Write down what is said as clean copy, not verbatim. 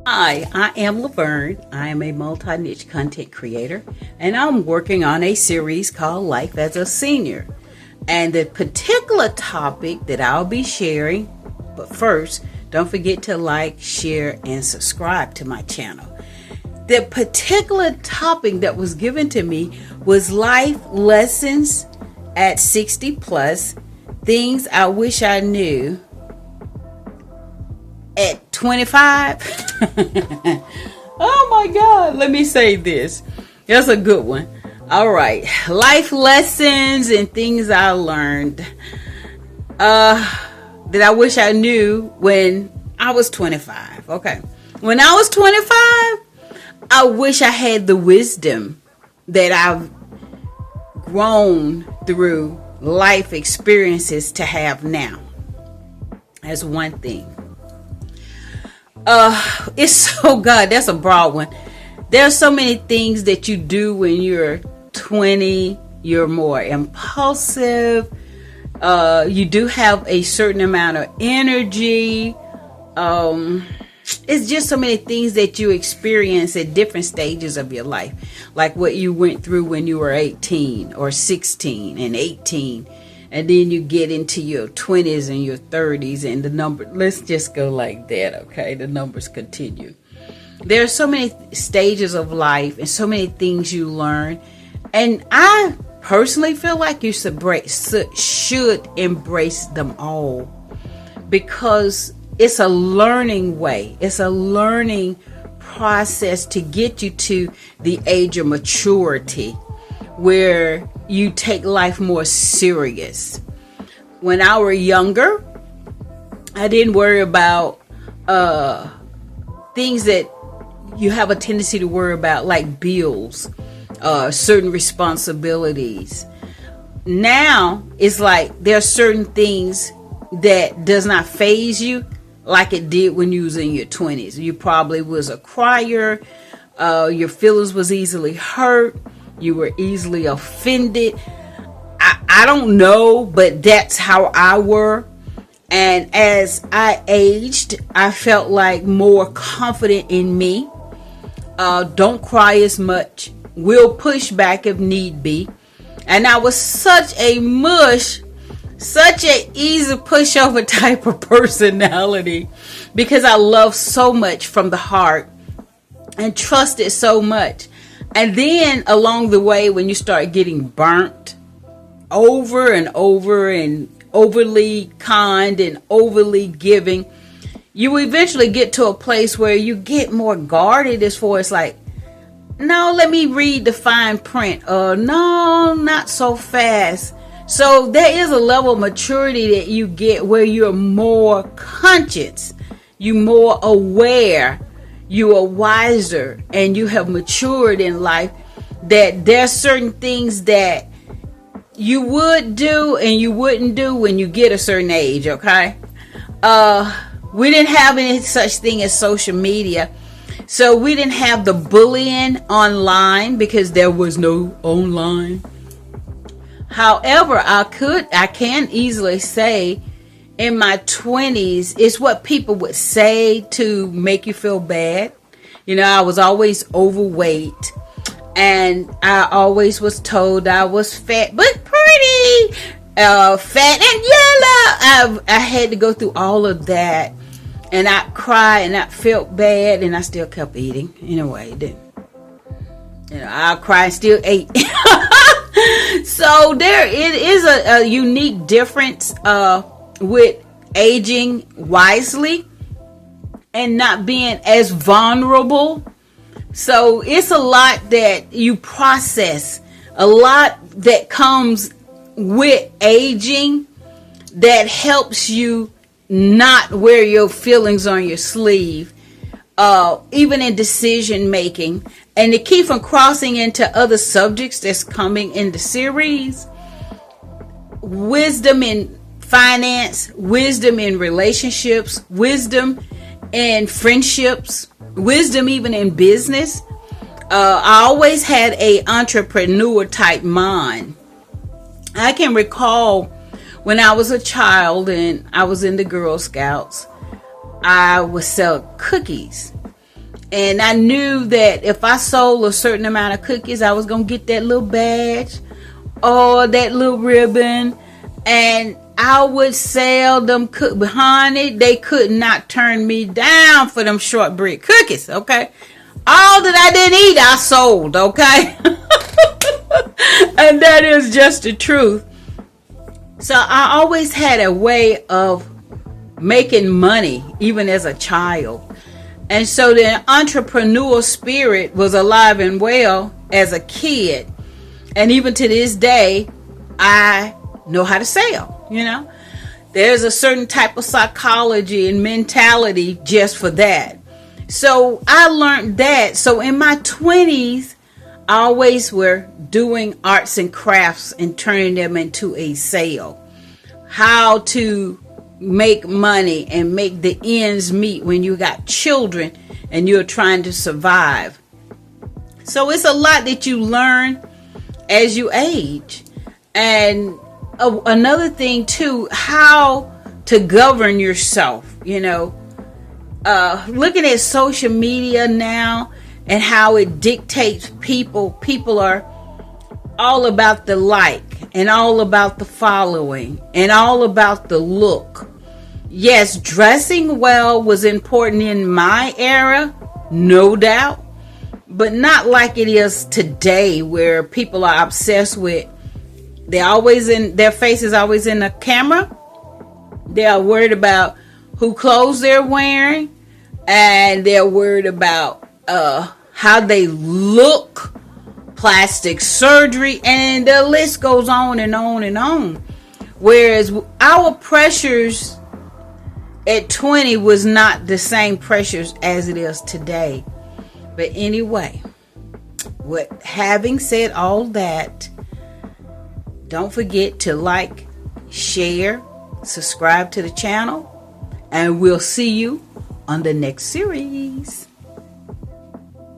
Hi, I am Laverne. I am a multi-niche content creator, and I'm working on a series called Life as a Senior. And the particular topic that I'll be sharing, but first, don't forget to like, share, and subscribe to my channel. The particular topic that was given to me was life lessons at 60 plus, things I wish I knew at 25. Oh my God, let me say this. That's a good one. All right, life lessons and things I learned that I wish I knew when I was 25. Okay, when I was 25, I wish I had the wisdom that I've grown through life experiences to have now. That's one thing. It's so God, that's a broad one. There's so many things that you do when you're 20. You're more impulsive. You do have a certain amount of energy. It's just so many things that you experience at different stages of your life, like what you went through when you were 18 or 16 and 18. And then you get into your 20s and your 30s and the number, let's just go like that, okay? The numbers continue. There are so many stages of life and so many things you learn. And I personally feel like you should embrace them all, because it's a learning way. It's a learning process to get you to the age of maturity, where you take life more serious. When I was younger, I didn't worry about things that you have a tendency to worry about, like bills, certain responsibilities. Now, it's like there are certain things that does not faze you like it did when you was in your 20s. You probably was a crier. Your feelings was easily hurt. You were easily offended. I don't know, but that's how I were. And as I aged, I felt like more confident in me. Don't cry as much. Will push back if need be. And I was such a mush, such an easy pushover type of personality, because I loved so much from the heart and trusted so much. And then along the way, when you start getting burnt over and over and overly kind and overly giving, you eventually get to a place where you get more guarded as far as like, no, let me read the fine print. No, not so fast. So there is a level of maturity that you get where you're more conscious, you're more aware, you are wiser, and you have matured in life, that there's certain things that you would do and you wouldn't do when you get a certain age, okay? We didn't have any such thing as social media. So we didn't have the bullying online because there was no online. However, I can easily say in my 20s, it's what people would say to make you feel bad. You know, I was always overweight, and I always was told I was fat but pretty, fat and yellow. I had to go through all of that, and I cried and I felt bad, and I still kept eating. Anyway, I cried and still ate. So it is a unique difference with aging wisely and not being as vulnerable. So it's a lot that you process, a lot that comes with aging that helps you not wear your feelings on your sleeve, even in decision making. And to keep from crossing into other subjects that's coming in the series, wisdom in finance, wisdom in relationships, wisdom in friendships, wisdom even in business. I always had a entrepreneur type mind. I can recall when I was a child and I was in the Girl Scouts, I would sell cookies. And I knew that if I sold a certain amount of cookies, I was going to get that little badge or that little ribbon. And I would sell them behind it. They could not turn me down for them shortbread cookies, okay? All that I didn't eat, I sold, okay? And that is just the truth. So I always had a way of making money, even as a child. And so the entrepreneurial spirit was alive and well as a kid. And even to this day, I know how to sell, you know. There's a certain type of psychology and mentality just for that. So I learned that. So in my 20s, I always were doing arts and crafts and turning them into a sale. How to make money and make the ends meet when you got children and you're trying to survive. So it's a lot that you learn as you age. And another thing too, how to govern yourself, you know. Looking at social media now and how it dictates people. People are all about the like and all about the following and all about the look. Yes, dressing well was important in my era, no doubt, but not like it is today, where people are obsessed with, their face is always in the camera. They are worried about who clothes they're wearing, and they're worried about how they look, plastic surgery, and the list goes on and on and on. Whereas our pressures at 20 was not the same pressures as it is today. But anyway, having said all that, don't forget to like, share, subscribe to the channel, and we'll see you on the next series.